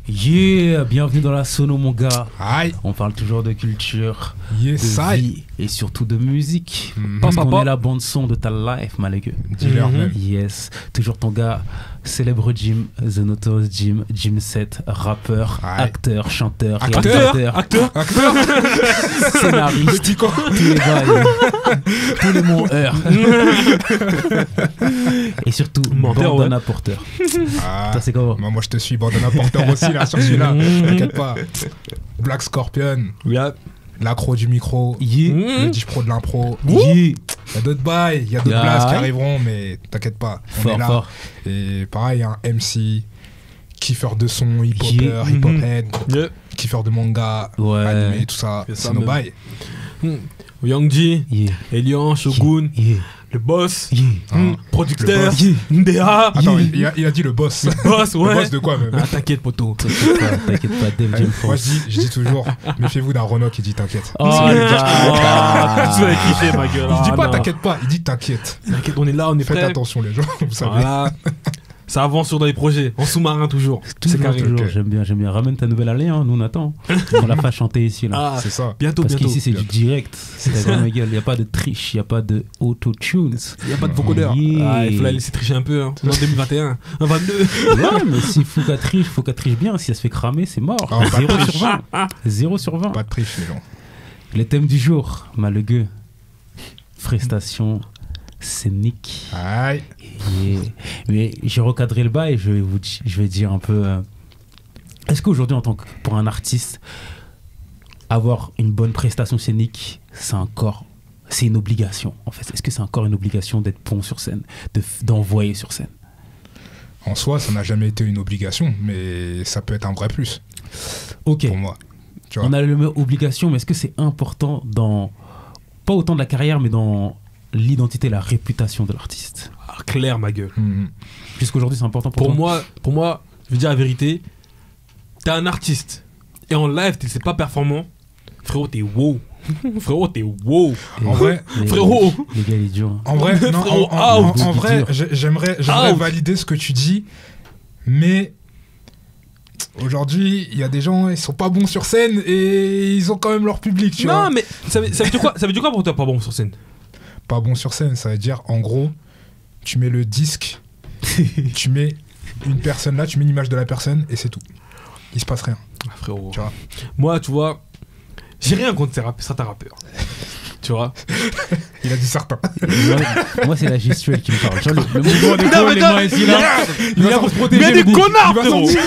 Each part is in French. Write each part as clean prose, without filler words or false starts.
Yeah, bienvenue dans la Sono mon gars. Aïe. On parle toujours de culture, Yes, de aïe. vie et surtout de musique. Parce qu'on est la bande son de ta life, malheureux. Dis-leur même. Yes, toujours ton gars, célèbre Jim, The Notorious Jim, Jim 7, rappeur, Aïe. acteur, chanteur, Acteur. réalisateur, Acteur. scénariste, Petit con. tous les bails, tous les mots heures. Et surtout, Menteur, bandana ouais. porteur. Ah, Ça c'est comment? moi je te suis, bandana porteur aussi là sur celui-là. T'inquiète pas. Black Scorpion, Yeah. l'accro du micro, Yeah, le 10 pro de l'impro. yeah. Il y a d'autres bails, il y a d'autres Yeah. blagues qui arriveront, mais t'inquiète pas. On est Fort, là. fort. Et pareil, un MC, kiffeur de son, hip-hopper, Yeah. hip-hop-head, Yeah. kiffeur de manga, Ouais. animé, tout ça. C'est ça C'est nos même. bails. Young G, Yeah. Elian, Shogun, Yeah. le boss, Yeah. Hein. producteur, Le NDA. Attends, Yeah. il a dit le boss. Boss, ouais. Le boss de quoi même? Ah, t'inquiète, poto. T'inquiète pas, Dave Jim Moi France. je dis toujours, méfiez-vous d'un Renault qui dit t'inquiète. Oh, Ah, le gars. tu vas cliché, ma gueule. Il dit Ah, pas non. t'inquiète pas, il dit t'inquiète. T'inquiète, on est là, on est Faites prêts. attention les gens, vous savez. Voilà. Ça avance sur dans les projets, en sous-marin toujours. C'est Toujours, carré. toujours. ok. J'aime bien. Ramène ta nouvelle allée, hein. Nous on attend. On l'a pas chanté ici là. Ah, C'est ça. bientôt, Parce bientôt. qu'ici c'est du direct. C'est la grande gueule. Il n'y a pas de triche, il n'y a pas de auto-tunes. Il n'y a pas de vocodeur. Yeah. Ah, il faut la laisser tricher un peu. Hein. En 2021, en 22. Ouais, mais s'il faut qu'elle triche bien. Si elle se fait cramer, c'est mort. Ah, pas de 0 triche. sur 20. 0 sur 20. Pas de triche les gens. Le thème du jour, malheureux. Prestation scénique. Aïe. Mais j'ai recadré le bas et je vais dire un peu. Est-ce qu'aujourd'hui, pour un artiste, avoir une bonne prestation scénique, c'est une obligation en fait. Est-ce que c'est encore une obligation d'être bon sur scène, d'envoyer sur scène? En soi, ça n'a jamais été une obligation, mais ça peut être un vrai plus Ok. pour moi. Tu vois. On a le mot obligation, mais est-ce que c'est important dans pas autant de la carrière, mais dans l'identité, la réputation de l'artiste? Ah, clair, ma gueule. Puisqu'aujourd'hui, c'est important pour toi. Pour moi, je vais dire la vérité. T'es un artiste et en live, c'est pas performant. Frérot, t'es wow. Frérot, t'es wow. En vrai, frérot. Les gars, il est dur. hein. En vrai, non, Frérot, en out. vrai, j'aimerais Out. valider ce que tu dis, mais aujourd'hui, il y a des gens, ils sont pas bons sur scène et ils ont quand même leur public, tu vois. Non, mais ça veut dire quoi? Ça veut dire quoi pour toi, pas bon sur scène? Pas bon sur scène, ça veut dire, en gros, tu mets le disque, tu mets une personne là, tu mets l'image de la personne et c'est tout. Il se passe rien, Ah, frérot. tu vois. Moi, tu vois, j'ai rien contre certains rappeurs. Tu vois? Il a dit certains. Moi, c'est la gestuelle qui me parle. Tu vois, le mouvement des Non, coups, mais les non, mains ici, là. Il est là pour se Mais protéger. il y a le des bouc. connards, Il va frérot! sortir.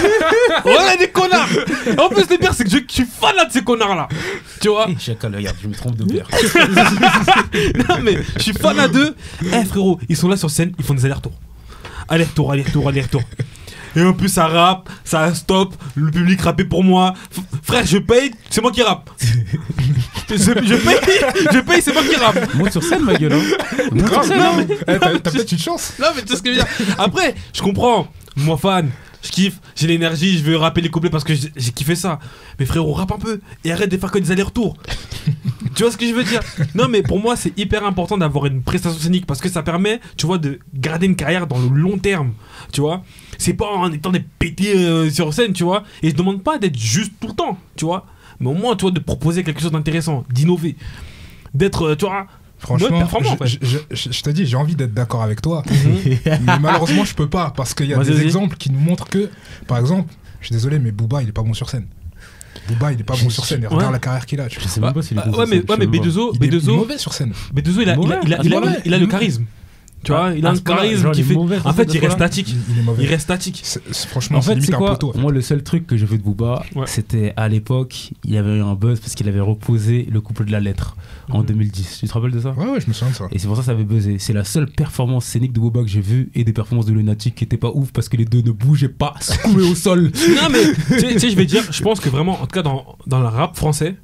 Ouais, des connards! En plus, le pire, c'est que je suis fan là de ces connards-là. Tu vois? Eh, chacal, regarde, je me trompe de père. Non, mais je suis fan à deux. Eh, frérot, ils sont là sur scène, ils font des allers-retours. Aller-retour. Et en plus, ça rappe, ça stop, le public rappait pour moi. Frère, je paye, c'est moi qui rappe. je paye, c'est moi qui rappe. Monte sur scène, ma gueule. Hein. Monte sur Grave, scène. non, hein. mais t'as peut-être une chance. Non, mais tu sais ce que je veux dire. Après, je comprends. Moi, fan, je kiffe, j'ai l'énergie, je veux rapper les couplets parce que j'ai kiffé ça. Mais frérot, rappe un peu et arrête de faire que des allers-retours. Tu vois ce que je veux dire? Non, mais pour moi, c'est hyper important d'avoir une prestation scénique parce que ça permet, tu vois, de garder une carrière dans le long terme. Tu vois? C'est pas en étant des pétés sur scène, tu vois? Et je demande pas d'être juste tout le temps, tu vois? Mais au moins, tu vois, de proposer quelque chose d'intéressant, d'innover, d'être, tu vois. Franchement, performant, en fait. je te dis, j'ai envie d'être d'accord avec toi, mais malheureusement, je peux pas parce qu'il y a Vas-y, des vas-y. exemples qui nous montrent que, par exemple, je suis désolé, mais Booba, il est pas bon sur scène. Booba, il est pas bon sur scène. Et regarde Ouais. la carrière qu'il a. Tu Je vois. sais même pas s'il est bon Ouais, sur mais scène, je sais même pas. B2O, Il est mauvais sur scène. B2O, il a Mauvais. le charisme. Tu vois, il a un charisme qui fait. En fait, il reste statique. Il est mauvais. Il reste statique. Franchement, En c'est fait, limite c'est un quoi poteau. Moi, le seul truc que j'ai vu de Booba, Ouais. c'était à l'époque, il y avait eu un buzz parce qu'il avait reposé le couple de la lettre en 2010. Tu te rappelles de ça? Ouais, je me souviens de ça. Et c'est pour ça que ça avait buzzé. C'est la seule performance scénique de Booba que j'ai vue et des performances de Lunatic qui étaient pas ouf parce que les deux ne bougeaient pas, secoués au sol. Non, mais tu sais, je vais dire, je pense que vraiment, en tout cas, dans le rap français,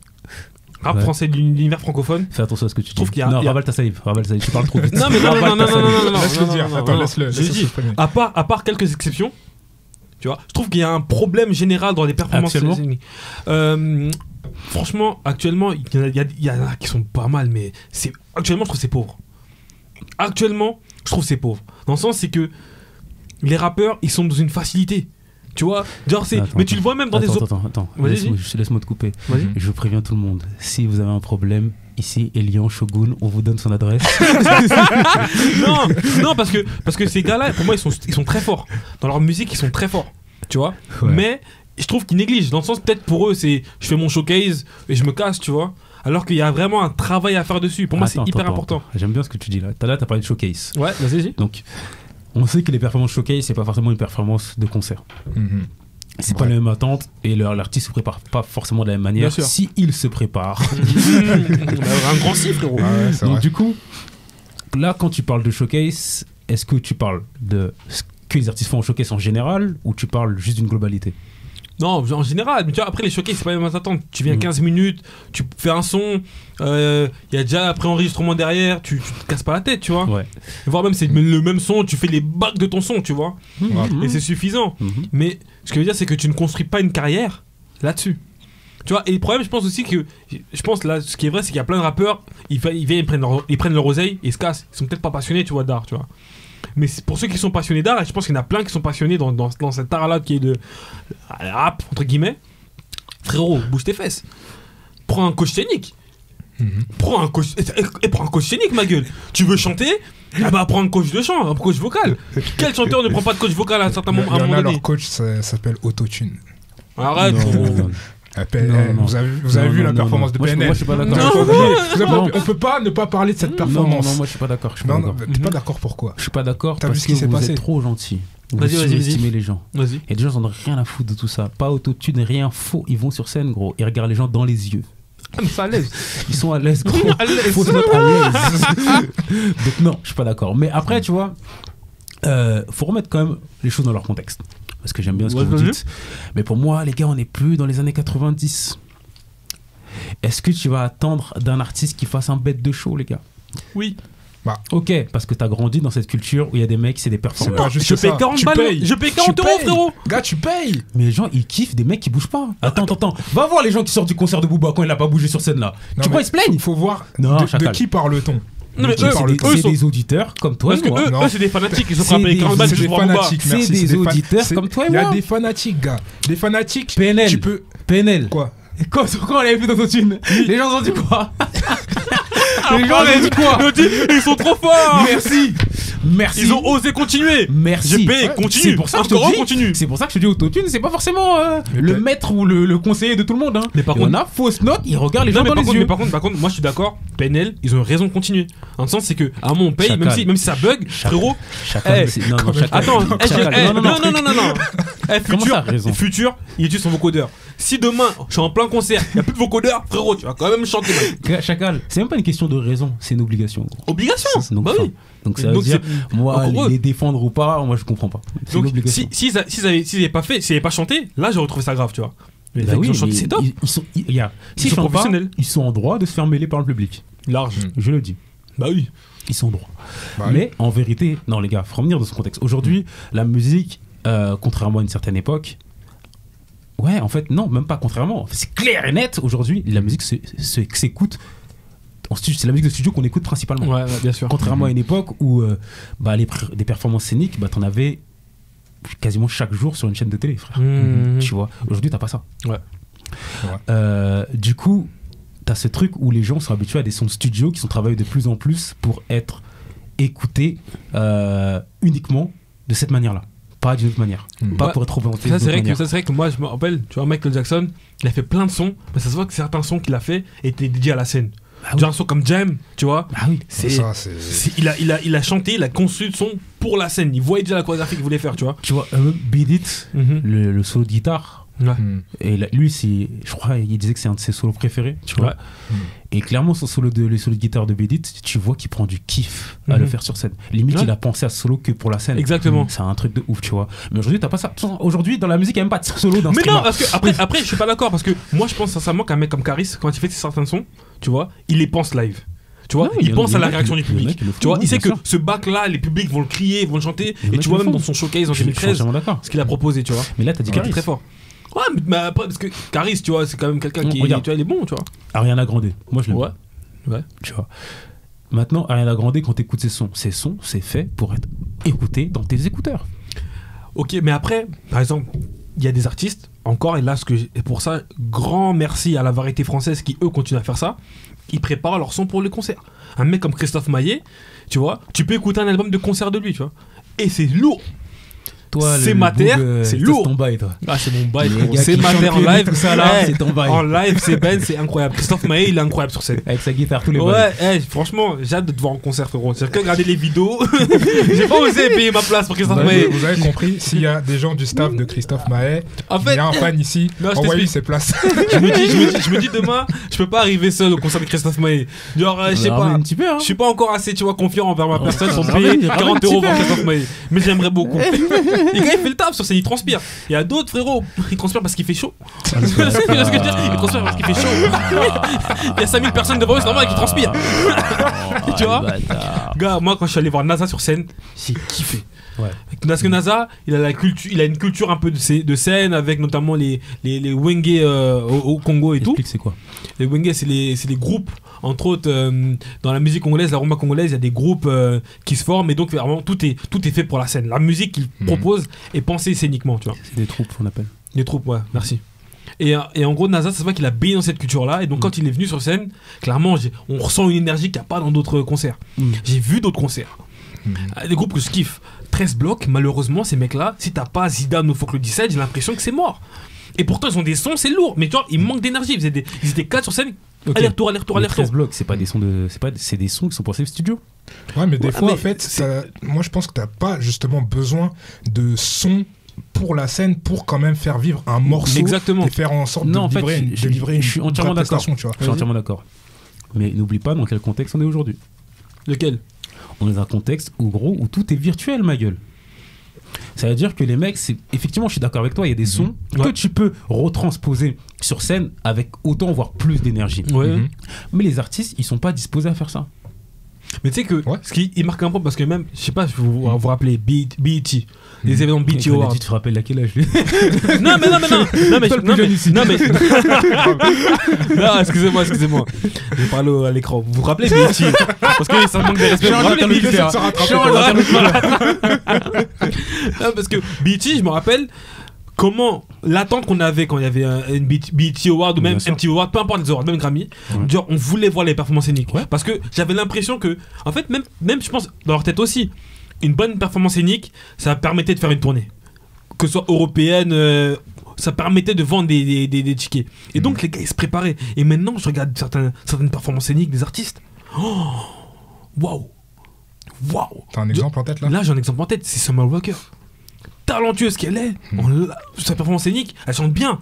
Ouais. français de l'univers francophone. Fais attention à ce que tu dis. trouve qu'il y a- Non, il y a- Raval ta salive, tu parles trop vite. Non, mais non, Raval ta salive. Laisse-le dire. Attends, laisse-le Je dis, s'exprimer. à part quelques exceptions, tu vois, je trouve qu'il y a un problème général dans les performances. Actuellement Franchement, actuellement, il y en a qui sont pas mal, mais actuellement, je trouve que c'est pauvre. Actuellement, je trouve que c'est pauvre. Dans le sens, c'est que les rappeurs, ils sont dans une facilité. Tu vois, genre c'est. Attends, Mais tu le vois même dans des autres. Attends. Vas-y, Laisse-moi te couper. Vas-y. Je préviens tout le monde. Si vous avez un problème, ici, Elian Shogun, on vous donne son adresse. non, parce que ces gars-là, pour moi, ils sont très forts. Dans leur musique, ils sont très forts. Tu vois. Ouais. Mais je trouve qu'ils négligent. Dans le sens, peut-être pour eux, c'est je fais mon showcase et je me casse, tu vois. Alors qu'il y a vraiment un travail à faire dessus. Pour moi, c'est hyper important. Attends. J'aime bien ce que tu dis là. T'as parlé de showcase. Ouais, vas-y. Donc, on sait que les performances showcase, c'est pas forcément une performance de concert. Mhm. C'est pas la même attente et l'artiste se prépare pas forcément de la même manière. Bien sûr. Si il se prépare. Un grand chiffre, frérot. Ah ouais, c'est Donc vrai. du coup, là quand tu parles de showcase, est-ce que tu parles de ce que les artistes font en showcase en général ou tu parles juste d'une globalité? Non, en général, mais tu vois, après les showcases, c'est pas les mêmes attentes. Tu viens 15 minutes, tu fais un son, il y a déjà pré-enregistrement derrière, tu te casses pas la tête, tu vois. Ouais. Voire même, c'est le même son, tu fais les bacs de ton son, tu vois. Et c'est suffisant. Mais ce que je veux dire, c'est que tu ne construis pas une carrière là-dessus. Tu vois, et le problème, je pense aussi que. Je pense là, ce qui est vrai, c'est qu'il y a plein de rappeurs, ils viennent, ils prennent leur oseille et ils se cassent. Ils sont peut-être pas passionnés, tu vois, d'art, tu vois. Mais pour ceux qui sont passionnés d'art, et je pense qu'il y en a plein qui sont passionnés dans cet art-là qui est de rap, entre guillemets, frérot, bouge tes fesses. Prends un coach scénique. Prends un coach scénique, ma gueule. Tu veux chanter? Ah bah prends un coach de chant, un coach vocal. Quel chanteur ne prend pas de coach vocal à un certain Il y moment, à un en moment a, donné? leur coach ça s'appelle Autotune. Arrête, Non, frérot. non, non. PNL, vous avez vu la performance de Moi, PNL? je suis pas d'accord. Non. On peut pas ne pas parler de cette performance. Non, moi je suis pas d'accord. Je suis pas Non, d'accord. t'es pas d'accord pourquoi? Je suis pas d'accord T'as vu parce ce qui que s'est vous passé? êtes trop gentil. Vous Vas-y, sous-estimez les gens. Vas-y. Et des gens ils en ont rien à foutre de tout ça. Pas autotune, rien faux. Ils vont sur scène, gros. Ils regardent les gens dans les yeux. Ah, mais ça à l'aise. Ils sont à l'aise, gros. À l'aise. Faut se mettre à l'aise. Donc non, je suis pas d'accord. Mais après, tu vois, faut remettre quand même les choses dans leur contexte. Parce que j'aime bien ce que Ouais, vous vas-y. dites. Mais pour moi, les gars, on n'est plus dans les années 90. Est-ce que tu vas attendre d'un artiste qui fasse un bête de show, les gars? Oui. Ok, parce que t'as grandi dans cette culture où il y a des mecs, c'est des C'est performeurs. pas juste Je paye ça. 40 Tu balles. payes. Je paye Tu 40 euros, payes. frérot. Gars, tu payes. Mais les gens, ils kiffent des mecs qui bougent pas. Attends. Va voir les gens qui sortent du concert de Booba quand il a pas bougé sur scène là. Non, Tu crois mais ils se plaignent? Faut voir Non, de chacal. qui parle-t-on. Non, mais De qui eux, parle-t-on eux C'est sont- des auditeurs comme toi Parce et que moi. Non. eux, c'est des fanatiques. Ils sont C'est prêts à payer des- 40 balles C'est juste des pour Booba. fanatiques, C'est merci. des fan- auditeurs c'est- comme toi et Il y a moi. des fanatiques, gars. Des fanatiques. PNL. Tu peux. PNL. Quoi? Quand on avait vu d'autotune, les gens ont dit quoi? Les gens ont dit quoi? Ils sont trop forts. Merci. Ils ont osé continuer. Merci. J'ai payé, Ouais, continue. C'est pour ça que je te Encore dis, continue. c'est pour ça que je te dis autotune, c'est pas forcément Mais le t'as- maître ou le conseiller de tout le monde. Hein. Mais par Il y en contre- a fausse note, ils regardent les Non, gens mais dans par les contre, yeux. par contre, moi je suis d'accord. PNL, ils ont raison de continuer. En le sens, c'est que à un moment on paye, Chacal. même si ça bug, frérot. Chacun, Eh, c'est- non, quand non, même. chacun. Attends, Chacal. non. Comment ça, raison Futur, il utilise son vocodeur. Si demain, je suis en plein concert, il n'y a plus de vocodeur, frérot, tu vas quand même chanter. mec. Chacal, c'est même pas une question de raison, c'est une obligation. Obligation. Donc, Bah enfin, oui. donc ça veut Donc, dire, c'est- moi, encore eux. les défendre ou pas, moi je comprends pas. C'est une Donc, obligation. s'ils n'avaient pas fait, s'ils n'avaient pas chanté, là j'aurais trouvé ça grave, tu vois. Mais Bah les mecs, oui, ils ont chanté, mais c'est top. Ils sont, regarde, s'ils sont chantent pas, professionnels. ils sont en droit de se faire mêler par le public. Large. Je le dis. Bah oui. Ils sont en droit. Bah, Mais en vérité, non les gars, faut revenir dans ce contexte. Aujourd'hui, la musique, contrairement à une certaine époque, ouais, en fait, non, même pas contrairement. C'est clair et net. Aujourd'hui, la musique s'écoute en studio. C'est la musique de studio qu'on écoute principalement. Ouais, bien sûr. Contrairement à une époque où des performances scéniques, bah, t'en avais quasiment chaque jour sur une chaîne de télé, frère. Mmh. Tu vois, aujourd'hui, t'as pas ça. Ouais. Du coup, t'as ce truc où les gens sont habitués à des sons de studio qui sont travaillés de plus en plus pour être écoutés uniquement de cette manière-là. Pas d'une autre manière. Pas Ouais. pour être représenté Ça d'une c'est autre vrai manière. que c'est vrai que moi je me rappelle, tu vois, Michael Jackson, il a fait plein de sons, mais ça se voit que certains sons qu'il a fait étaient dédiés à la scène. Ah oui. Genre un son comme Jam, tu vois. Ah oui. Ça, c'est. Il a chanté, il a conçu le son pour la scène. Il voyait déjà la chorégraphie qu'il voulait faire, tu vois. Tu vois, Beat It, le solo de guitare, Ouais. et lui, je crois, il disait que c'est un de ses solos préférés, tu vois. Ouais. Et clairement, le solo de guitare de Beat It, tu vois qu'il prend du kiff à le faire sur scène. Limite, Ouais. il a pensé à ce solo que pour la scène. Exactement. C'est un truc de ouf, tu vois. Mais aujourd'hui, t'as pas ça. Aujourd'hui, dans la musique, il n'y a même pas de solo dans ce Mais non, climat. parce que après, je suis pas d'accord parce que moi, je pense sincèrement qu'un mec comme Caris, quand il fait certains sons, tu vois, il les pense live. Tu vois, Non, il y il en- pense il y à en la a réaction qui du le- il y en a public. qui le font, Tu vois, ouais, il sait bien que sûr. ce bac-là, les publics vont le crier, vont le chanter. Il y en a Et qui tu vois, le même font. dans son showcase en Je suis 2013, entièrement d'accord. ce qu'il a proposé, tu vois. Mais là, t'as dit Il était Caris. très fort. Ouais, mais après, parce que Caris, tu vois, c'est quand même quelqu'un qui, Regarde. tu vois, il est bon, tu vois. Ariana Grande. Moi, je l'aime. Ouais. Ouais. Tu vois. Maintenant, Ariana Grande, quand t'écoutes ses sons, c'est fait pour être écouté dans tes écouteurs. Ok, mais après, par exemple, il y a des artistes, encore, et là, et pour ça, grand merci à la variété française qui, eux, continuent à faire ça. Ils préparent leur son pour les concerts. Un mec comme Christophe Maé, tu vois, tu peux écouter un album de concert de lui, tu vois. Et c'est lourd. Toi, C'est mater, c'est lourd. ton bail, toi. Ah, c'est mon bail, Les frérot. gars C'est qui mater en championnaient live. tout ça, là, Eh, c'est ton bail. En live, c'est Ben, c'est incroyable. Christophe Maé, il est incroyable sur scène. Avec sa guitare, tous les Ouais, bails. franchement, j'ai hâte de te voir en concert, frérot. J'ai que regarder les vidéos. J'ai pas osé payer ma place pour Christophe Maé. Vous avez compris, s'il y a des gens du staff de Christophe Maé, En il fait, y a un fan ici, Non, je envoyez t'explique. ses places. je me dis demain, je peux pas arriver seul au concert de Christophe Maé. Genre, je sais Ramène pas. un petit peu, hein. Je suis pas encore assez, tu vois, confiant envers ma personne pour ramène- payer ramène 40 un petit euros pour peu. Christophe Maé. Mais j'aimerais beaucoup. Les gars, il fait le taf sur scène, il transpire. Il y a d'autres frérots, ils transpirent parce qu'il fait chaud. Tu vois ce que je veux dire? Ils transpirent parce qu'il fait chaud. Il y a 5000 personnes devant eux, c'est normal qu'ils transpirent. Tu vois? Gars, moi, quand je suis allé voir NASA sur scène, j'ai kiffé. Ouais. Parce que NASA, il a une culture un peu de scène avec notamment les Wenge au Congo et tout. Explique, c'est quoi? Les Wenge, c'est les groupes, entre autres, dans la musique congolaise, la rumba congolaise, il y a des groupes qui se forment et donc vraiment tout est fait pour la scène. La musique qu'ils proposent est pensée scéniquement, tu vois. C'est des troupes, on appelle. Les troupes, ouais, merci. Et en gros, NASA, ça se voit qu'il a baigné dans cette culture-là. Et donc, quand il est venu sur scène, clairement, on ressent une énergie qu'il n'y a pas dans d'autres concerts. J'ai vu d'autres concerts. Des groupes que je kiffe. 13 blocs, malheureusement, ces mecs-là, si t'as pas Zidane ou Folklore 17, j'ai l'impression que c'est mort. Et pourtant, ils ont des sons, c'est lourd. Mais tu vois, ils manquent d'énergie. Ils étaient 4 sur scène. Ok. Aller-retour. Les 13 blocs, c'est pas des sons de. C'est des sons qui sont pensés au studio. Ouais, mais des Ouais, fois, mais en fait, moi je pense que t'as pas justement besoin de son pour la scène pour quand même faire vivre un morceau Exactement. et faire en sorte Non, en de fait, livrer une je suis entièrement vraie d'accord. prestation, tu vois. Je suis entièrement d'accord. Mais n'oublie pas dans quel contexte on est aujourd'hui. Lequel? On est dans un contexte où, gros, où tout est virtuel, ma gueule. Ça veut dire que les mecs, effectivement, je suis d'accord avec toi, il y a des sons que Ouais. tu peux retransposer sur scène avec autant, voire plus d'énergie. Ouais. Mais les artistes, ils sont pas disposés à faire ça. Mais tu sais que Ouais. ce qui il marque un point parce que même, je sais pas si vous vous rappelez BET, les événements BET Quand il a Awards. dit, tu te rappelles à quel âge lui Non mais Toi, le plus jeune ici. non mais non, excusez-moi. Je parle à l'écran. Vous vous rappelez BET? Parce que ça manque de respect. Vous vous rappelez BET? Ça se rattrape. Non, parce que BET, je me rappelle comment l'attente qu'on avait quand il y avait une BET Award ou même Bien sûr. MTV Award, peu importe les awards, même Grammy, Ouais. genre on voulait voir les performances scéniques. Ouais. Parce que j'avais l'impression que, en fait, même je pense dans leur tête aussi, une bonne performance scénique, ça permettait de faire une tournée. Que ce soit européenne, ça permettait de vendre des tickets. Et donc les gars ils se préparaient. Et maintenant je regarde certaines performances scéniques des artistes. Oh, waouh! T'as un exemple en tête là? Là, j'ai un exemple en tête, c'est Summer Walker. Talentueuse qu'elle est, sa performance scénique, elle chante bien.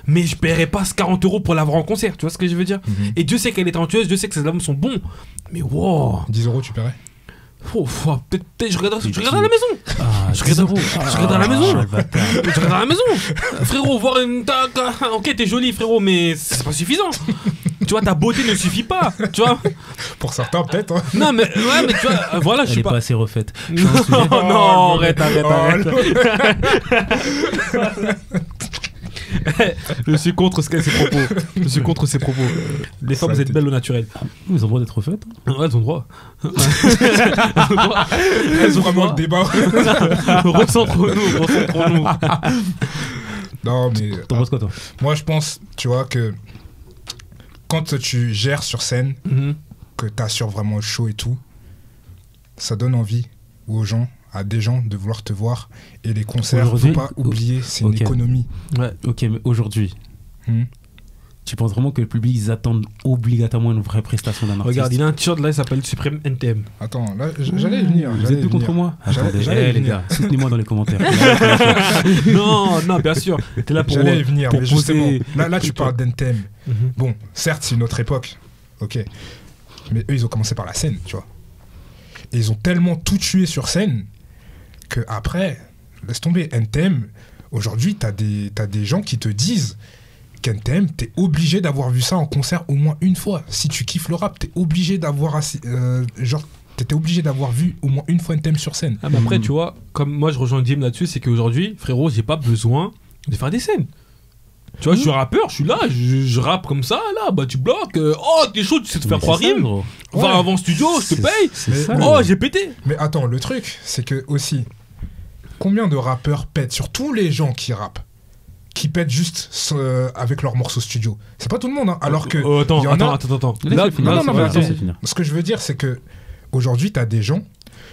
Mais je paierais pas 40 € pour la voir en concert, tu vois ce que je veux dire? Et Dieu sait qu'elle est talentueuse, Dieu sait que ses albums sont bons. Mais wow! 10 € tu paierais? Peut-être je regarderai à la maison. Ah, Je regarde à la maison. le bâtard. Je regarde à la maison. Frérot, voir une. Ok, t'es joli, frérot, mais c'est pas suffisant. Tu vois, ta beauté ne suffit pas. Tu vois? Pour certains, peut-être. Hein. Non, mais ouais, mais tu vois, voilà, je Elle suis est pas pas. assez refaite. Non, non, arrête. Je suis contre ses propos. Les femmes, Ça, vous êtes t'es- belles au naturel. Ils ont le droit d'être refaites. Ouais, elles ont le droit. C'est vraiment le débat. Recentrons-nous. Non, mais T'en penses quoi, toi? moi je pense, tu vois, que quand tu gères sur scène, Mhm. que t'assures vraiment le show et tout, ça donne envie aux gens, à des gens de vouloir te voir. Et les concerts, faut Aujourd'hui, pas oublier, c'est une ok. économie. Ouais. Ok, mais aujourd'hui, Hmm. Tu penses vraiment que le public, ils attendent obligatoirement une vraie prestation d'un artiste? Regarde, il a un t-shirt là, il s'appelle Supreme NTM. Attends, là, j'allais y venir. Vous êtes deux contre moi? Attendez, j'allais les venir. gars, soutenez-moi dans les commentaires. Non, bien sûr. T'es là pour. J'allais y venir, pour mais justement, poser- là tu parles d'NTM. Mhm. Bon, certes, c'est une autre époque, ok. Mais eux, ils ont commencé par la scène, tu vois. Et ils ont tellement tout tué sur scène que après, laisse tomber. NTM, aujourd'hui, t'as des gens qui te disent qu'NTM, t'es obligé d'avoir vu ça en concert au moins une fois. Si tu kiffes le rap, t'es obligé d'avoir t'étais obligé d'avoir vu au moins une fois NTM sur scène. Ah, mais après, tu vois, comme moi je rejoins Jim là-dessus, c'est qu'aujourd'hui, frérot, j'ai pas besoin de faire des scènes. Tu vois, je suis rappeur, je suis là, je rappe comme ça, là, bah tu bloques. Oh, t'es chaud, tu sais te faire 3 rimes. Va Ouais. avant studio, je te paye. C'est Mais- ça. Oh, j'ai pété. Mais attends, le truc, c'est que aussi, combien de rappeurs pètent sur tous les gens qui rappent, qui pètent juste avec leurs morceaux studio? C'est pas tout le monde, hein. Alors que Attends, il y en a- attends. Laisse-le finir, non, non, mais laisse-le attends. finir. Ce que je veux dire, c'est que aujourd'hui, t'as des gens,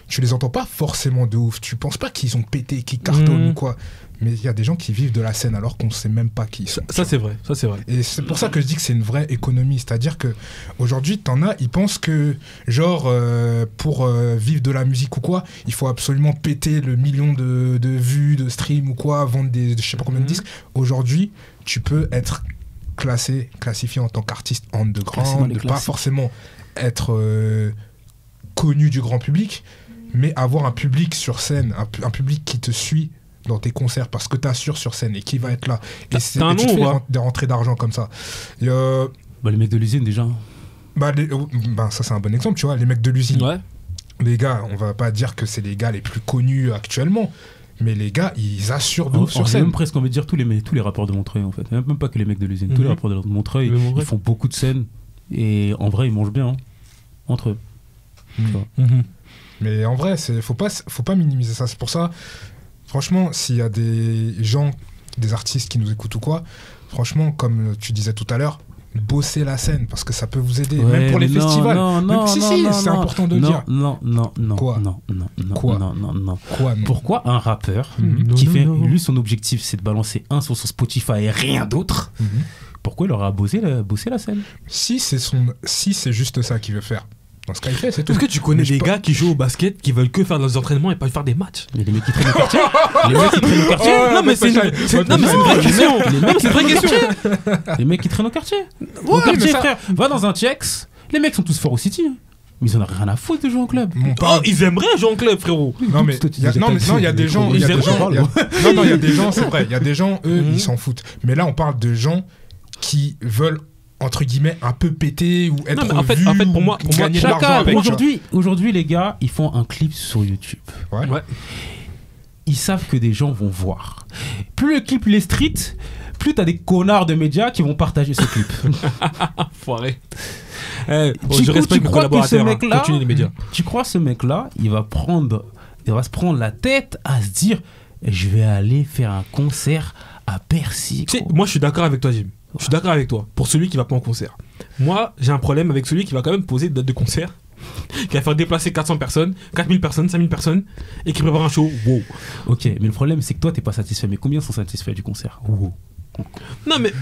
tu les entends pas forcément de ouf. Tu penses pas qu'ils ont pété, qu'ils cartonnent ou quoi. Mais il y a des gens qui vivent de la scène alors qu'on sait même pas qui ils sont. Ça c'est vrai, ça c'est vrai. Et c'est pour ça que je dis que c'est une vraie économie. C'est-à-dire que aujourd'hui, t'en as, ils pensent que, genre, pour vivre de la musique ou quoi, il faut absolument péter le million de vues, de streams ou quoi, vendre des je sais pas combien de disques. Aujourd'hui, tu peux être classifié en tant qu'artiste Classé dans underground, les ne pas classiques. forcément être connu du grand public, mais avoir un public sur scène, un public qui te suit dans tes concerts parce que t'assures sur scène et qui va être là. Et, T'as un et tu nom te ou fais pas des rentrées d'argent comme ça. Et, Bah, les mecs de l'usine, déjà. bah, ça c'est un bon exemple, tu vois, les mecs de l'usine. Ouais. Les gars, on va pas dire que c'est les gars les plus connus actuellement, mais les gars, ils assurent de ouf sur J'ai scène. même presque envie de dire tous les rappeurs de Montreuil, en fait. Même pas que les mecs de l'usine. Tous les Mhm. rappeurs de Montreuil, Mais Montreuil. ils font beaucoup de scènes. Et en vrai, ils mangent bien, hein, entre eux. Mais en vrai, faut pas minimiser ça. C'est pour ça, franchement, s'il y a des gens, des artistes qui nous écoutent ou quoi, franchement, comme tu disais tout à l'heure, bossez la scène parce que ça peut vous aider. Ouais, même pour les mais non, festivals. non, Même non, si, non, si, non, c'est non. important de le Non, dire. non. Quoi Non. Quoi Non. Quoi, non. Pourquoi un rappeur Mhm. qui Non, fait, non. lui, son objectif, c'est de balancer un sur son Spotify et rien d'autre, Mhm. pourquoi il aura bossé la scène? Si c'est juste ça qu'il veut faire, dans ce cas, il fait, c'est tout. Est-ce que tu connais Mais je des peux- gars qui jouent au basket qui veulent que faire des entraînements et pas faire des matchs? Mais les mecs qui traînent au quartier Les mecs qui traînent au quartier Oh, Non mais c'est Botachai, non, mais c'est une vraie Botachai. question. Les Non mais c'est une vraie question. Les mecs qui traînent au quartier Au Ouais, quartier, mais ça- frère. Va dans un Tchex. Les mecs sont tous forts au City. hein. Mais ils en ont rien à foutre de jouer en club. Mon Oh, parent- ils aimeraient jouer en club, frérot. Non mais Toi, tu il y a- disais non pas mais dessus, non, il y a des gens, mais il y a ils des gens, aiment il y a- non, il y a des gens, c'est vrai, il y a des gens, eux, Mhm. ils s'en foutent. Mais là, on parle de gens qui veulent entre guillemets un peu péter ou être mais en fait, vus pour moi, ou gagner de l'argent Chacal, avec, tu vois. aujourd'hui, les gars, ils font un clip sur YouTube. Ouais. Ouais. Ils savent que des gens vont voir. Plus le clip il est street, plus t'as des connards de médias qui vont partager ce clip. Foiré. Du Je coup, respecte tu mes crois que ce collaborateurs. mec-là- Continue les médias. Tu crois ce mec-là, il va se prendre la tête à se dire, je vais aller faire un concert à Bercy. Tu sais, gros. moi je suis d'accord avec toi, Jim. Je suis d'accord avec toi. Pour celui qui va pas en concert. Moi, j'ai un problème avec celui qui va quand même poser une date de concert, qui va faire déplacer 400 personnes, 4000 personnes, 5000 personnes, et qui prépare un show. Wow. Ok, mais le problème c'est que toi t'es pas satisfait. Mais combien sont satisfaits du concert? Wow. Non mais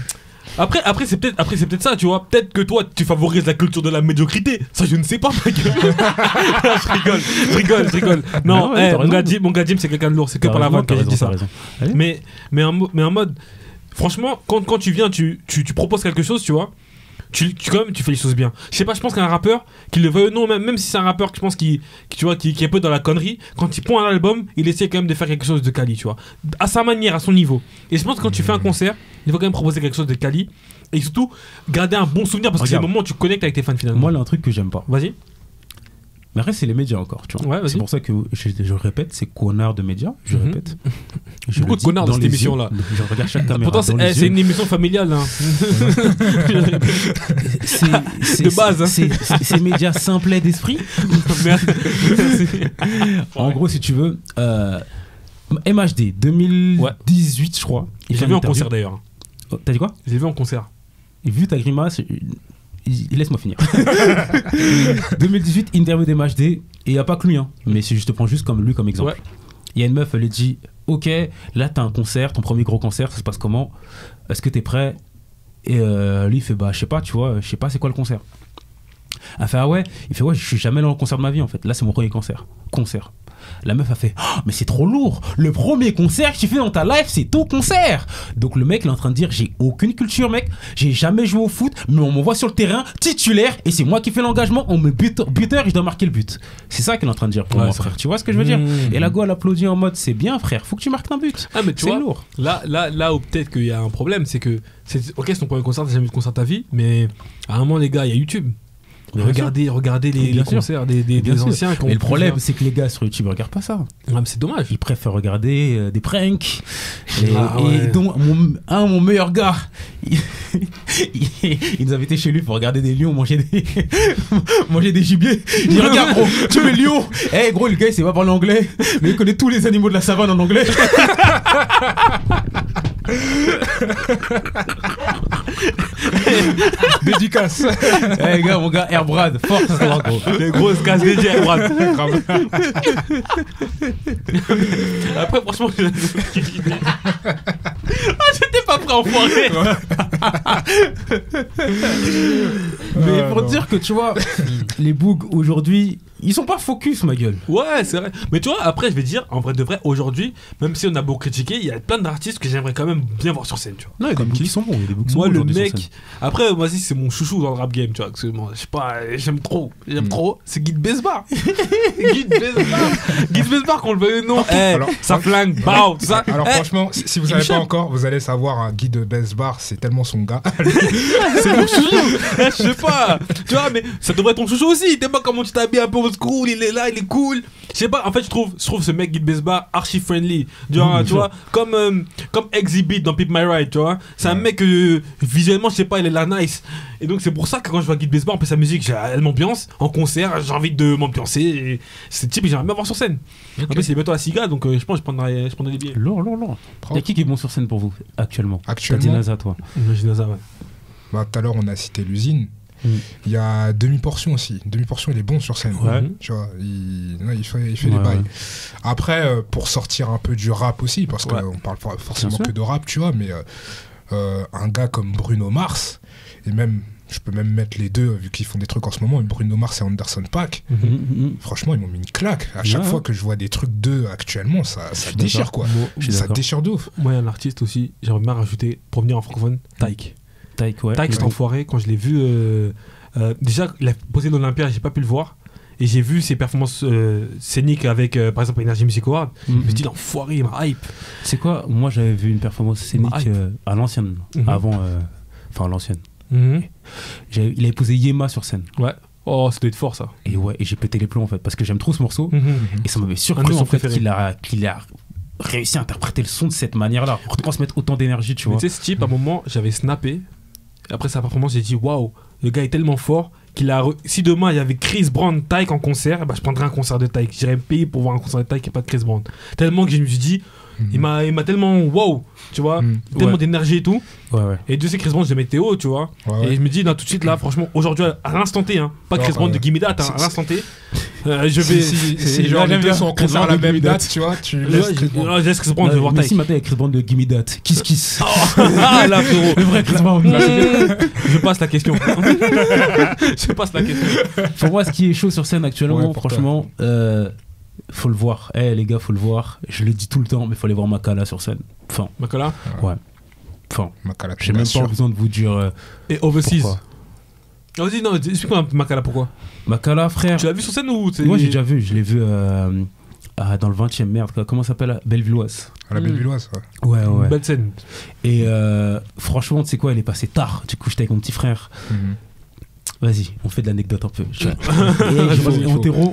après c'est peut-être ça, tu vois. Peut-être que toi tu favorises la culture de la médiocrité. Ça je ne sais pas, ma gueule. je rigole. Non, Non, ouais, t'as raison. mon gars Jim c'est quelqu'un de lourd. C'est que T'as par la raison, vanne que t'as j'ai dit raison, ça. t'as raison. Allez. Mais en mode, franchement, quand tu viens, tu proposes quelque chose, tu vois. Quand même, tu fais les choses bien. Je sais pas, je pense qu'un rappeur, qu'il le veuille ou non, même si c'est un rappeur que je pense qui est un peu dans la connerie, quand il prend un album, il essaie quand même de faire quelque chose de quali, tu vois. À sa manière, à son niveau. Et je pense que quand tu fais un concert, il faut quand même proposer quelque chose de quali. Et surtout, garder un bon souvenir parce que c'est le Regarde. moment où tu connectes avec tes fans finalement. Moi, il y a un truc que j'aime pas. Vas-y. Mais après, c'est les médias encore, tu vois. Ouais, vas-y. C'est pour ça que je répète, c'est connard de médias, je Mhm. répète. Je Beaucoup le de dis connards dans dans cette les émission-là. yeux. Je regarde chaque caméra. Pourtant, dans les c'est yeux. une émission familiale. Hein. De base, hein. C'est médias simplets d'esprit. Merci. En gros, si tu veux, MHD 2018, je crois. Il J'ai fait vu une en interview. concert d'ailleurs. Oh, t'as dit quoi? J'ai vu en concert. Et vu ta grimace, laisse-moi finir. 2018, interview d'MHD, et il n'y a pas que lui, hein, mais je te prends juste comme lui comme exemple. Ouais. Il y a une meuf, elle lui dit, ok, là t'as un concert, ton premier gros concert, ça se passe comment? Est-ce que t'es prêt? Et lui, il fait, bah, je sais pas, tu vois, je sais pas c'est quoi le concert. Elle fait, ah ouais. Il fait, ouais, je suis jamais allé en concert de ma vie, en fait. Là, c'est mon premier concert. La meuf a fait, oh, mais c'est trop lourd. Le premier concert que tu fais dans ta life, c'est ton concert. Donc le mec, il est en train de dire, j'ai aucune culture, mec. J'ai jamais joué au foot, mais on m'envoie sur le terrain titulaire et c'est moi qui fais l'engagement. On me buteur et je dois marquer le but. C'est ça qu'elle est en train de dire pour moi, frère. Tu vois ce que je veux dire? Et la go, elle applaudit en mode, c'est bien, frère. Faut que tu marques un but. Ah, mais tu c'est vois, lourd. Là où peut-être qu'il y a un problème, c'est que, ok, c'est ton premier concert, t'as jamais eu de concert de ta vie, mais à un moment, les gars, il y a YouTube. Regardez les concerts des anciens. Mais le problème, c'est que les gars sur YouTube ne regardent pas ça. Ah, mais c'est dommage. Ils préfèrent regarder des pranks. Et ouais. dont mon meilleur gars, il nous invitait chez lui pour regarder des lions manger des gibiers. Il dit, regarde gros, tu mets lion. Eh gros, le gars il sait pas parler anglais, mais il connaît tous les animaux de la savane en anglais. Dédicace. Eh gars, mon gars, Airbrad, force à toi gros. Les grosses cases dédiées, Airbrad. Après, franchement, j'étais pas prêt à enfoirer. Mais pour dire que tu vois, les bougs aujourd'hui, ils sont pas focus, ma gueule. Ouais, c'est vrai. Mais tu vois, après, je vais dire, en vrai de vrai, aujourd'hui, même si on a beaucoup critiqué, il y a plein d'artistes que j'aimerais quand même bien voir sur scène, tu vois. Non, il y a des bougs qui sont bons. Moi, le mec. Après, vas-y, c'est mon chouchou dans le rap game, tu vois. Je sais pas, j'aime trop. C'est Guide Besbar. Guide Besbar, qu'on le veuille ou non. Alors, ça flingue, bao, tout ça. Alors, franchement, si vous savez pas encore, vous allez savoir, un Guide Besbar, c'est tellement son gars. C'est mon chouchou. Je sais pas. Tu vois, mais ça devrait être ton chouchou aussi. T'es pas comment tu t'habilles un peu old school, il est là, il est cool. Je sais pas, en fait, je trouve ce mec Guide Besbar archi friendly. Tu vois, comme Exhibit dans Pimp My Ride, tu vois. C'est un mec visuellement, je sais pas, il est là nice. Et donc, c'est pour ça que quand je vois Guide Besbar, en plus sa musique, elle m'ambiance. En concert, j'ai envie de m'ambiancer. Et c'est le type que j'aimerais bien voir sur scène. En plus, il est bientôt à Siga, donc je pense que je prendrais des billets. Lourd. Il y a qui est bon sur scène pour vous actuellement? T'as dit Naza, toi. Naza, ouais. Bah, tout à l'heure, on a cité l'usine. Il y a Demi-Portion aussi. Demi-Portion, il est bon sur scène. Ouais. Tu vois, il fait des bails. Après, pour sortir un peu du rap aussi, parce qu'on parle forcément que de rap, tu vois, mais un gars comme Bruno Mars, et même, je peux même mettre les deux, vu qu'ils font des trucs en ce moment, Bruno Mars et Anderson .Paak, franchement, ils m'ont mis une claque. À chaque fois que je vois des trucs d'eux actuellement, ça déchire, quoi. Ça déchire de ouf. Moi, un artiste aussi, j'aimerais bien rajouter, pour venir en francophone, Taïk. Taïk, cet enfoiré, quand je l'ai vu, déjà, il a posé l'Olympia, j'ai pas pu le voir. Et j'ai vu ses performances scéniques avec, par exemple, Energy Music Award. Je me suis dit, l'enfoiré, il m'a hype. C'est quoi? Moi, j'avais vu une performance scénique à l'ancienne, avant, enfin, l'ancienne. Il avait posé Yema sur scène. Ouais. Oh, ça doit être fort, ça. Et j'ai pété les plombs, en fait, parce que j'aime trop ce morceau. Et ça m'avait surpris, en fait, qu'il a réussi à interpréter le son de cette manière-là, retransmettre autant d'énergie, tu vois. Tu sais, ce type, à un moment, j'avais snappé. Après sa performance, j'ai dit, waouh, le gars est tellement fort qu'il a. Si demain il y avait Chris Brown Taïk en concert, bah, je prendrais un concert de Taïk. J'irais me payer pour voir un concert de Taïk et pas de Chris Brown. Tellement que je me suis dit, il m'a tellement waouh, tu vois, tellement d'énergie et tout. Et Dieu sait Chris Brown, je l'aimais haut, tu vois. Et je me dis, là, tout de suite, là, franchement, aujourd'hui, à l'instant T, hein, pas Chris Brown de Gimme That, à l'instant T, je vais. Si genre les deux sont en concert à la même date, tu vois, tu laisses Chris Brown. Je laisse Chris Brown de voir Taïk. Si maintenant il y a Chris Brown de Gimme That, Kiss. Ah là, frérot. Le vrai Chris Brown. Je passe la question. Pour moi, ce qui est chaud sur scène actuellement, franchement, faut le voir. Les gars, faut le voir. Je le dis tout le temps, mais faut aller voir Makala sur scène. Enfin. Makala? Ouais. Enfin. Makala, j'ai même pas besoin de vous dire. Et Overseas? Vas-y, non, explique-moi Makala pourquoi. Makala, frère. Tu l'as vu sur scène ou moi, j'ai déjà vu. Je l'ai vu dans le 20e, merde. Comment ça s'appelle? Bellevilloise. À la Bellevilloise, ouais. Belle scène. Et franchement, tu sais quoi, elle est passée tard. Du coup, j'étais avec mon petit frère. Vas-y, on fait de l'anecdote un peu.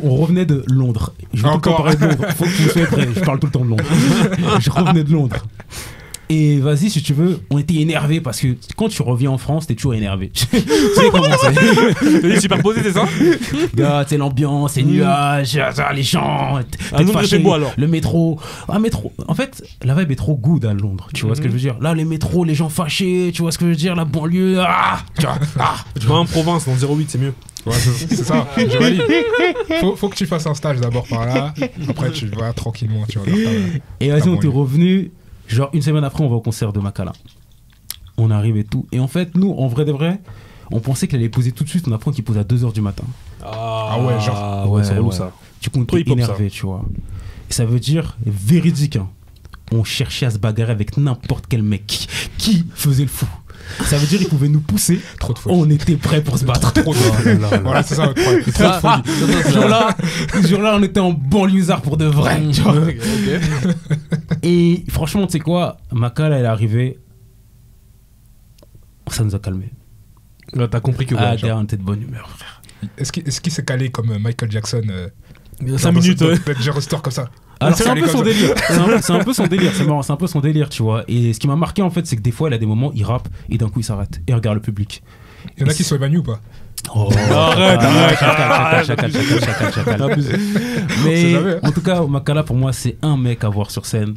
On revenait de Londres. Je vais encore parler de Londres. Faut que vous soyez prêts. Je parle tout le temps de Londres. Je revenais de Londres. Et vas-y, si tu veux, on était énervés parce que quand tu reviens en France, t'es toujours énervé. Tu sais comment c'est. T'es superposé, c'est ça? Gars, c'est l'ambiance, les nuages, les gens. Le métro. En fait, la vibe est trop good à Londres. Tu vois ce que je veux dire? Là, les métros, les gens fâchés. Tu vois ce que je veux dire? La banlieue. Tu vas en province, dans 08, c'est mieux. Ouais, c'est ça, je valide. Faut que tu fasses un stage d'abord par là. Après, tu vas tranquillement. Tu vas et vas-y, on t'est revenu. Genre une semaine après, on va au concert de Makala. On arrive et tout. Et en fait, nous, en vrai de vrai, on pensait qu'elle allait poser tout de suite. On apprend qu'il pose à 2h du matin. Ah ouais, genre. ouais, c'est relou ça. Du coup, on Trop était hip-hop, énervé, tu vois. Et ça veut dire, véridique, hein, on cherchait à se bagarrer avec n'importe quel mec qui faisait le fou. Ça veut dire qu'il pouvait nous pousser. Trop de folie. On était prêts pour se battre. Trop de Voilà, c'est ça, incroyable. Ce jour-là, on était en banlieusard pour de vrai. Tu vois. Et franchement, tu sais quoi, Maka, là, elle est arrivée. Ça nous a calmé. Là, t'as compris que Ah, on était de bonne humeur, frère. Est-ce qu'il s'est calé comme Michael Jackson 5 minutes, ouais. Genre Store comme ça. Alors, c'est un calé peu comme son ça. délire. C'est un peu son délire. C'est marrant, c'est un peu son délire, tu vois. Et ce qui m'a marqué, en fait, c'est que des fois, elle a des moments, il rappe et d'un coup, il s'arrête et il regarde le public. Il y en a qui sont évanouis ou pas? Oh, Arrête. chacal. On sait Mais jamais, hein. en tout cas, Makala, pour moi, c'est un mec à voir sur scène.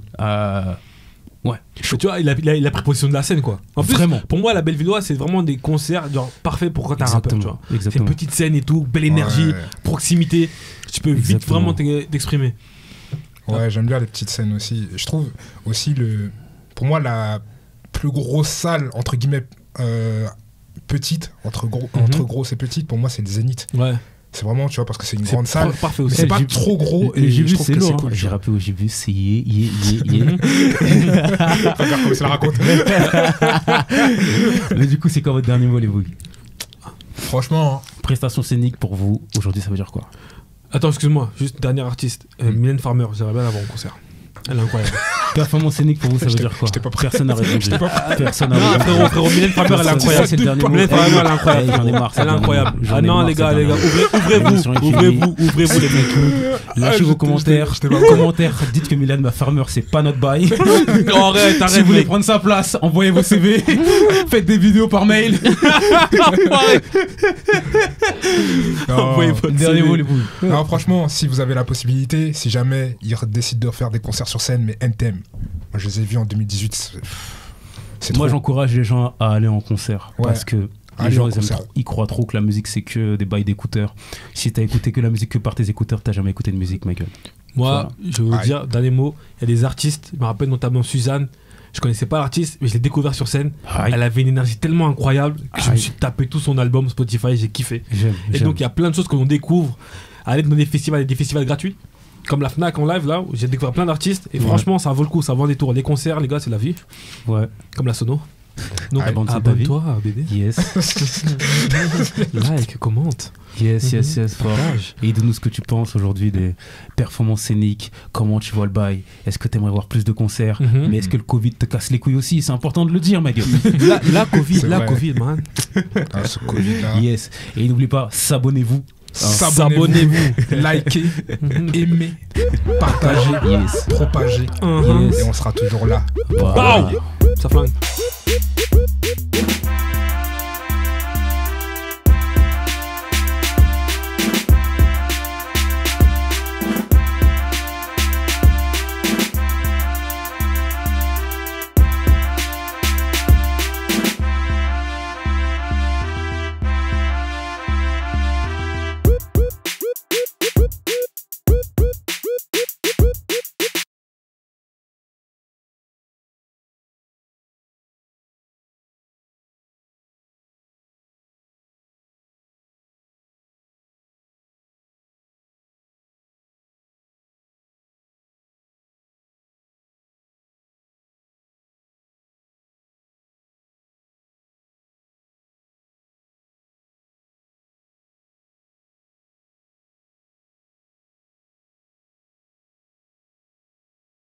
Ouais, Tu vois, il a pris position de la scène, quoi. En plus, Vraiment. pour moi, la Bellevilloise, c'est vraiment des concerts genre parfaits pour quand t'es un rappeur, tu vois. C'est une Exactement. petite scène et tout, belle énergie, Ouais. proximité. Tu peux vite Exactement. vraiment t'exprimer. Ouais, j'aime bien les petites scènes aussi. Je trouve aussi, pour moi, la plus grosse salle, entre guillemets, petite, entre grosse et petite, pour moi, c'est le Zénith. Ouais. C'est vraiment, tu vois, parce que c'est une grande salle. Parfait Mais aussi. c'est pas J'ai- trop gros et J'ai je vu, trouve c'est que c'est lourd. cool. J'ai rappé au j'ai vu, c'est yeah. Regarde comment il se la raconte. Mais du coup, c'est quoi votre dernier mot, les bouilles? Franchement, Prestation scénique pour vous, aujourd'hui, ça veut dire quoi? Attends, excuse-moi, juste dernier artiste, Mylène Farmer, j'aimerais bien l'avoir en concert. Elle est incroyable. Performance scénique pour vous, ça veut dire quoi? j'étais pas prêt. Personne n'a répondu. Personne n'a Non, répondu. frérot, Mylène Farmer, elle est Ça, incroyable. c'est le dernier mot. Mylène Farmer, elle est incroyable. J'en ai marre, Elle est incroyable. j'en ai Ah non, marre, les gars, c'est ouvrez-vous, ouvrez-vous les mecs. Lâchez vos commentaires. Dites que Mylène Farmer, c'est pas notre bail. Non, arrête, Si vous voulez mec. prendre sa place, envoyez vos CV. Faites des vidéos par mail. Envoyez votre Dernier CV. mot, les bouilles. Non, franchement, si vous avez la possibilité, si jamais ils décident de refaire des concerts sur scène, mais NTM, moi je les ai vus en 2018, c'est Moi, trop. j'encourage les gens à aller en concert. Ouais. Parce que les Allez gens, en ils, aiment concert. trop- ils croient trop que la musique, c'est que des bails d'écouteurs. Si t'as écouté que la musique que par tes écouteurs, t'as jamais écouté de musique, ma gueule. Moi, je vais vous Aïe. dire, dernier mot, il y a des artistes, je me rappelle notamment Suzanne, je connaissais pas l'artiste, mais je l'ai découvert sur scène. Aïe. Elle avait une énergie tellement incroyable que je me Aïe. suis tapé tout son album Spotify, j'ai kiffé. J'aime. Et donc il y a plein de choses que l'on découvre à l'aide de des festivals gratuits, comme la Fnac en live là, où j'ai découvert plein d'artistes. Et Ouais. franchement, ça vaut le coup, ça vaut des tours. Les concerts, les gars, c'est la vie, Ouais. comme la sono. Donc Aïe. abonne-toi, bébé. Yes. Like, commente. Yes, fort. Partage. Et dis-nous ce que tu penses aujourd'hui des performances scéniques, comment tu vois le bail, est-ce que tu aimerais voir plus de concerts, Mhm. mais est-ce que le Covid te casse les couilles aussi, c'est important de le dire, ma gueule. La Covid, C'est la vrai. Covid, man. Ah, ce Covid-là. Yes, et n'oublie pas, s'abonnez-vous. S'abonnez-vous, likez, aimez, partagez, Yes. propagez. Mhm. Yes. Et on sera toujours là. Voilà. Pow Ça flingue.